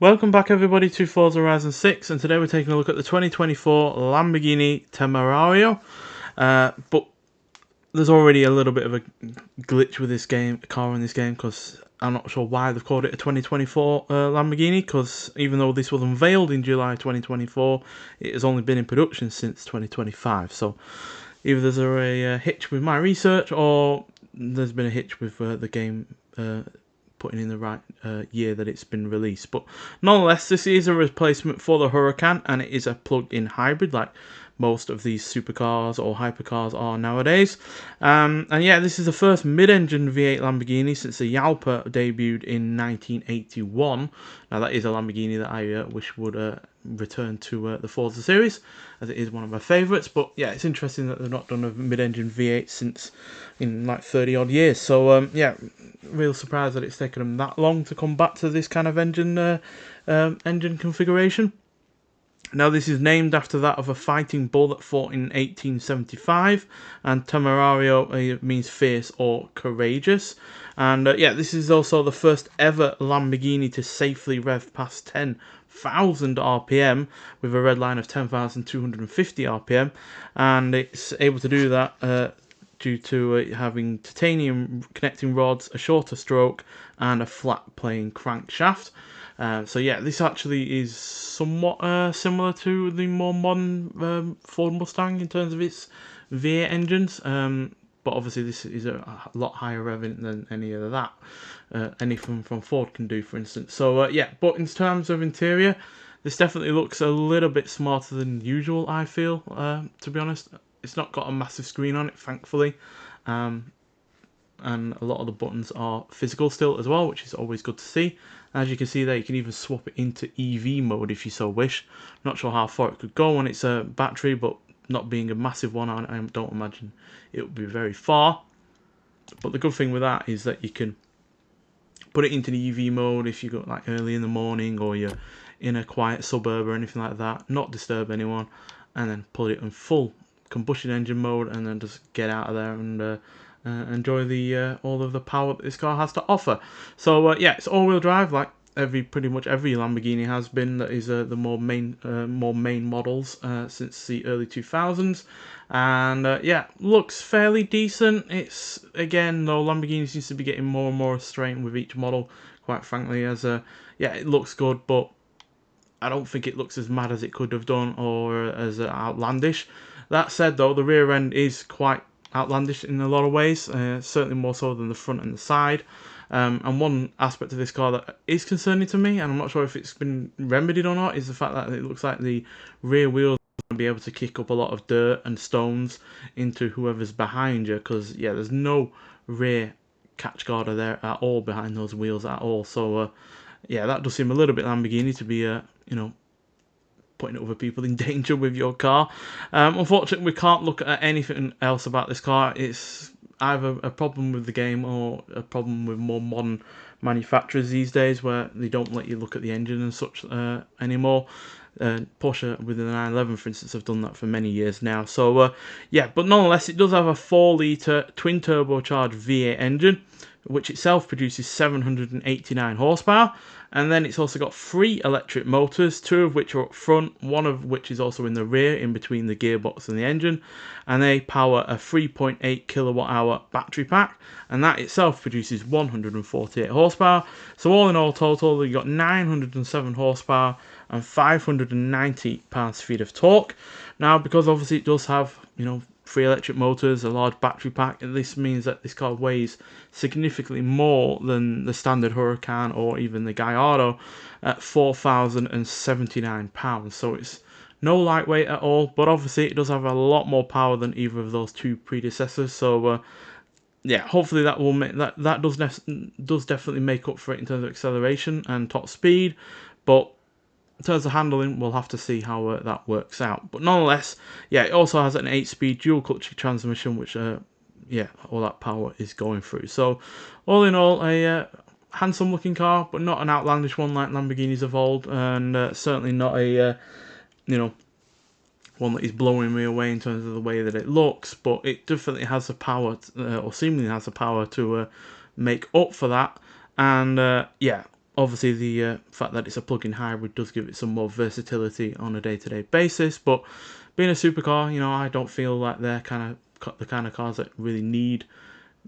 Welcome back everybody to Forza Horizon 6, and today we're taking a look at the 2024 Lamborghini Temerario. But there's already a little bit of a glitch with this car in this game, because I'm not sure why they've called it a 2024 Lamborghini, because even though this was unveiled in July 2024, it has only been in production since 2025. So either there's a hitch with my research, or there's been a hitch with the game putting in the right year that it's been released. But nonetheless, this is a replacement for the Huracan, and it is a plug-in hybrid like most of these supercars or hypercars are nowadays. And yeah, this is the first mid-engine V8 Lamborghini since the Jalpa debuted in 1981. Now that is a Lamborghini that I wish would return to the Forza series, as it is one of my favourites. But yeah, it's interesting that they've not done a mid-engine V8 since in like 30 odd years. So yeah, real surprised that it's taken them that long to come back to this kind of engine configuration. Now, this is named after that of a fighting bull that fought in 1875, and Temerario means fierce or courageous. And yeah, this is also the first ever Lamborghini to safely rev past 10,000 RPM with a red line of 10,250 RPM, and it's able to do that due to it having titanium connecting rods, a shorter stroke, and a flat plane crankshaft. So yeah, this actually is somewhat similar to the more modern Ford Mustang in terms of its V8 engines, but obviously this is a lot higher revving than any of that anything from Ford can do, for instance. So yeah, but in terms of interior, this definitely looks a little bit smarter than usual, I feel, to be honest. It's not got a massive screen on it, thankfully, and a lot of the buttons are physical still as well, which is always good to see. As you can see there, you can even swap it into EV mode if you so wish. Not sure how far it could go on its battery, but not being a massive one, I don't imagine it would be very far. But the good thing with that is that you can put it into the EV mode if you go like early in the morning, or you're in a quiet suburb or anything like that, not disturb anyone, and then put it in full combustion engine mode, and then just get out of there and enjoy the all of the power that this car has to offer. So yeah, it's all-wheel drive like pretty much every Lamborghini has been. That is the more main models since the early 2000s, and yeah, looks fairly decent. It's, again, though, Lamborghini seems to be getting more and more restrained with each model, quite frankly, as yeah, it looks good, but I don't think it looks as mad as it could have done, or as outlandish. That said, though, the rear end is quite outlandish in a lot of ways, certainly more so than the front and the side. And one aspect of this car that is concerning to me, and I'm not sure if it's been remedied or not, is the fact that it looks like the rear wheels are going to be able to kick up a lot of dirt and stones into whoever's behind you, because yeah, there's no rear catch guarder there at all behind those wheels at all. So yeah, that does seem a little bit Lamborghini to be you know, putting other people in danger with your car. Unfortunately, we can't look at anything else about this car. It's either a problem with the game or a problem with more modern manufacturers these days, where they don't let you look at the engine and such anymore. Porsche with the 911, for instance, have done that for many years now. So yeah, but nonetheless, it does have a 4-litre twin turbocharged V8 engine, which itself produces 789 horsepower. And then it's also got 3 electric motors, 2 of which are up front, 1 of which is also in the rear, in between the gearbox and the engine. And they power a 3.8 kilowatt hour battery pack, and that itself produces 148 horsepower. So all in all total, you've got 907 horsepower and 590 pounds-feet of torque. Now, because obviously it does have, 3 electric motors, a large battery pack, this means that this car weighs significantly more than the standard Huracan or even the Gallardo at 4,079 pounds. So it's no lightweight at all, but obviously it does have a lot more power than either of those two predecessors. So yeah, hopefully that will make that does definitely make up for it in terms of acceleration and top speed, but in terms of handling, we'll have to see how that works out. But nonetheless, yeah, it also has an 8-speed dual clutch transmission, which yeah, all that power is going through. So all in all, a handsome looking car, but not an outlandish one like Lamborghinis of old, and certainly not a one that is blowing me away in terms of the way that it looks. But it definitely has the power, or seemingly has the power, to make up for that. And yeah, Obviously, the fact that it's a plug-in hybrid does give it some more versatility on a day-to-day basis. But being a supercar, I don't feel like they're the kind of cars that really need,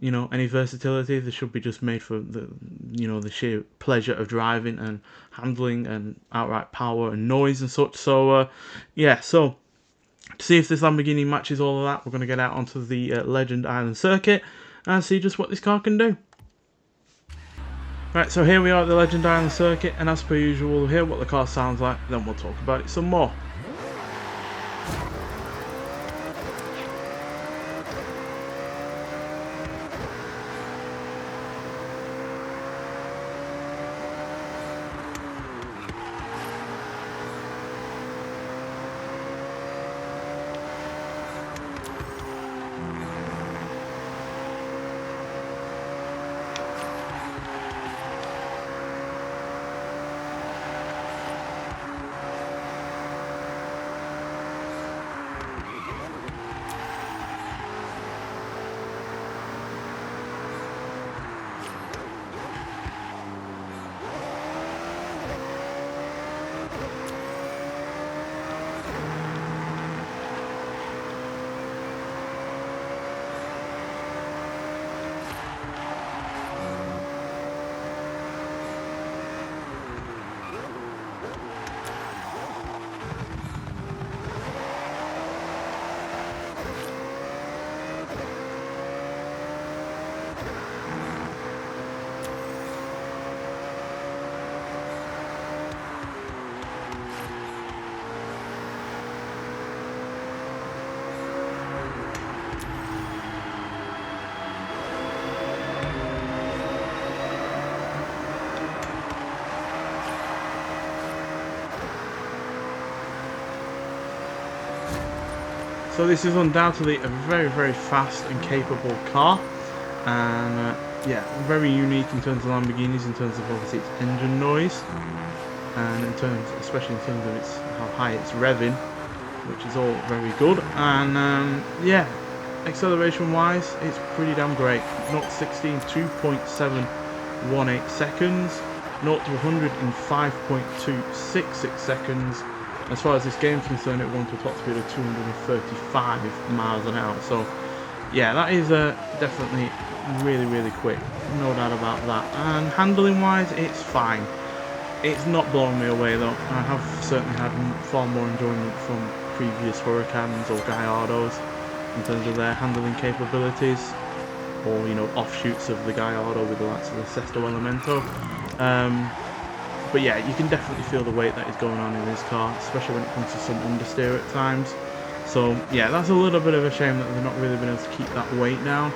any versatility. They should be just made for the sheer pleasure of driving and handling and outright power and noise and such. So, yeah. So to see if this Lamborghini matches all of that, we're going to get out onto the Legend Island circuit and see just what this car can do. Right, so here we are at the Legend Island circuit, and as per usual, we'll hear what the car sounds like, then we'll talk about it some more. So this is undoubtedly a very, very fast and capable car, and yeah, very unique in terms of Lamborghinis, in terms of obviously its engine noise, and especially in terms of how high it's revving, which is all very good. And yeah, acceleration wise, it's pretty damn great. 0 to 16, 2.718 seconds, 0 to 100 in 5.266 seconds. As far as this game's concerned, it went to a top speed of 235 miles an hour. So yeah, that is definitely really, really quick, no doubt about that. And handling wise, it's fine. It's not blowing me away though. I have certainly had far more enjoyment from previous Huracans or Gallardos in terms of their handling capabilities, or offshoots of the Gallardo with the likes of the Sesto Elemento. But yeah, you can definitely feel the weight that is going on in this car, especially when it comes to some understeer at times. So yeah, that's a little bit of a shame that they've not really been able to keep that weight down.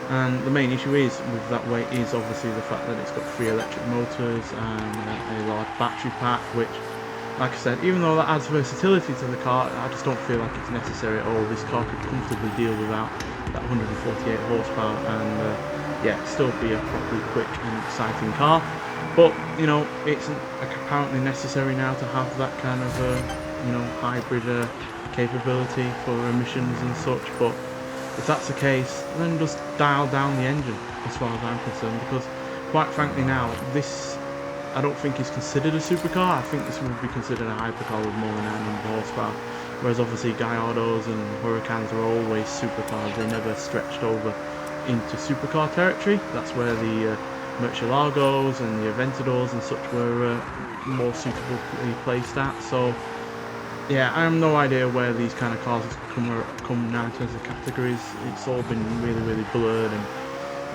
And the main issue is with that weight is obviously the fact that it's got 3 electric motors and a large battery pack, which, like I said, even though that adds versatility to the car, I just don't feel like it's necessary at all. This car could comfortably deal without that 148 horsepower and yeah, still be a properly quick and exciting car. But it's apparently necessary now to have that kind of hybrid capability for emissions and such. But if that's the case, then just dial down the engine, as far as I'm concerned, because quite frankly now, this I don't think is considered a supercar. I think this would be considered a hypercar with more than 900 horsepower. Whereas obviously Gallardos and Huracans are always supercars. They never stretched over into supercar territory. That's where the Murcielagos and the Aventadors and such were more suitably placed at. So yeah, I have no idea where these kind of cars come now in terms of categories. It's all been really, really blurred, and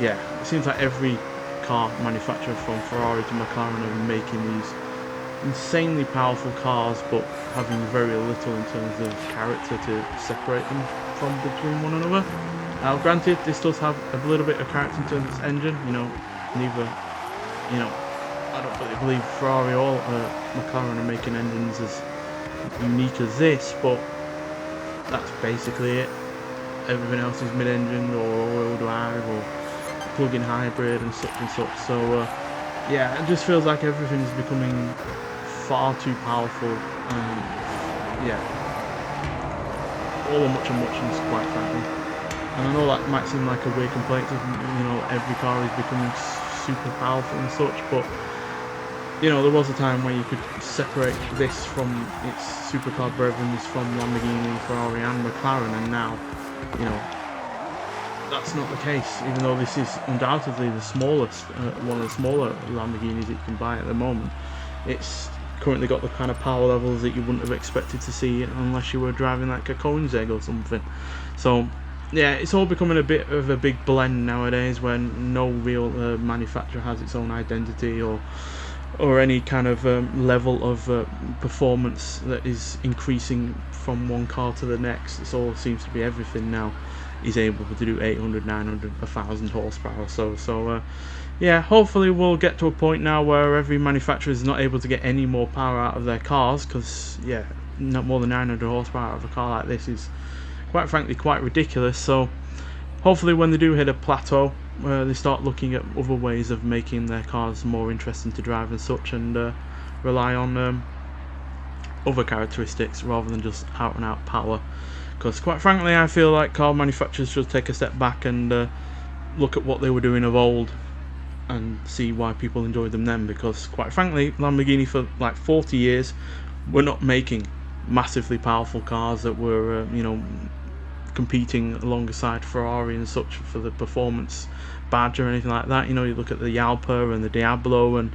yeah, it seems like every car manufacturer from Ferrari to McLaren are making these insanely powerful cars, but having very little in terms of character to separate them from between one another. Now, granted, this does have a little bit of character in terms of its engine. Neither, I don't really believe Ferrari or McLaren are making engines as unique as this, but that's basically it. Everything else is mid-engine or all-wheel drive or plug-in hybrid and such. So yeah, it just feels like everything's becoming far too powerful, and yeah, all a much of muchness, quite frankly. And I know that might seem like a weird complaint of, every car is becoming super powerful and such, but you know, there was a time where you could separate this from its supercar brethren from Lamborghini, Ferrari and McLaren, and now, you know, that's not the case, even though this is undoubtedly the smallest, one of the smaller Lamborghinis that you can buy at the moment. It's currently got the kind of power levels that you wouldn't have expected to see unless you were driving like a Koenigsegg or something. So yeah, it's all becoming a bit of a big blend nowadays, when no real manufacturer has its own identity or any kind of level of performance that is increasing from one car to the next. It all seems to be everything now is able to do 800, 900, 1000 horsepower. So yeah, hopefully we'll get to a point now where every manufacturer is not able to get any more power out of their cars, because yeah, not more than 900 horsepower out of a car like this is quite frankly quite ridiculous. So hopefully when they do hit a plateau, they start looking at other ways of making their cars more interesting to drive and such, and rely on other characteristics rather than just out and out power. Because quite frankly, I feel like car manufacturers should take a step back and look at what they were doing of old and see why people enjoyed them then. Because quite frankly, Lamborghini for like 40 years were not making massively powerful cars that were you know, competing alongside Ferrari and such for the performance badge or anything like that. You know, you look at the Yalpa and the Diablo and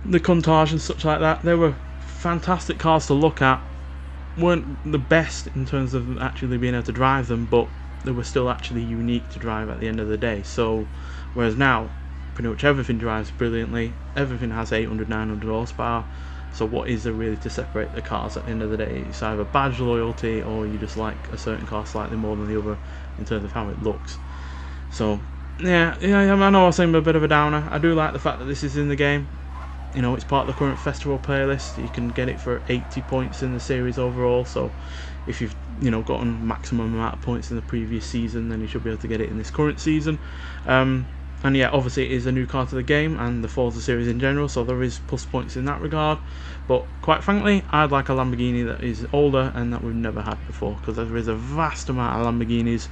the Countach and such like that, they were fantastic cars to look at. Weren't the best in terms of actually being able to drive them, but they were still actually unique to drive at the end of the day. So whereas now pretty much everything drives brilliantly, everything has 800, 900 horsepower. So what is there really to separate the cars at the end of the day? It's either badge loyalty, or you just like a certain car slightly more than the other in terms of how it looks. So yeah, I know I seem a bit of a downer. I do like the fact that this is in the game. You know, it's part of the current festival playlist. You can get it for 80 points in the series overall. So if you've, you know, gotten maximum amount of points in the previous season, then you should be able to get it in this current season. And yeah, obviously it is a new car to the game and the Forza series in general, so there is plus points in that regard. But quite frankly, I'd like a Lamborghini that is older and that we've never had before, because there is a vast amount of Lamborghinis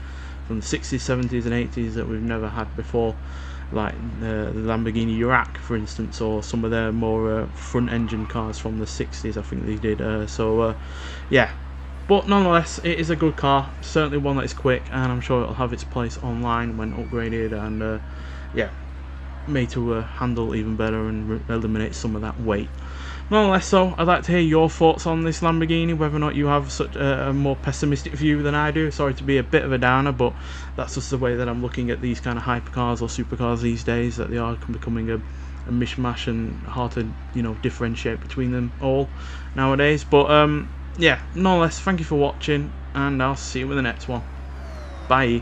from the 60s, 70s and 80s that we've never had before, like the Lamborghini Huracan, for instance, or some of their more front-engine cars from the 60s, I think they did. Yeah, but nonetheless, it is a good car, certainly one that is quick, and I'm sure it'll have its place online when upgraded, and yeah, made to handle even better and eliminate some of that weight. Nonetheless, so I'd like to hear your thoughts on this Lamborghini, whether or not you have such a more pessimistic view than I do. Sorry to be a bit of a downer, but that's just the way that I'm looking at these kind of hypercars or supercars these days, that they are becoming a mishmash and hard to, you know, differentiate between them all nowadays. But yeah, nonetheless, thank you for watching, and I'll see you with the next one. Bye.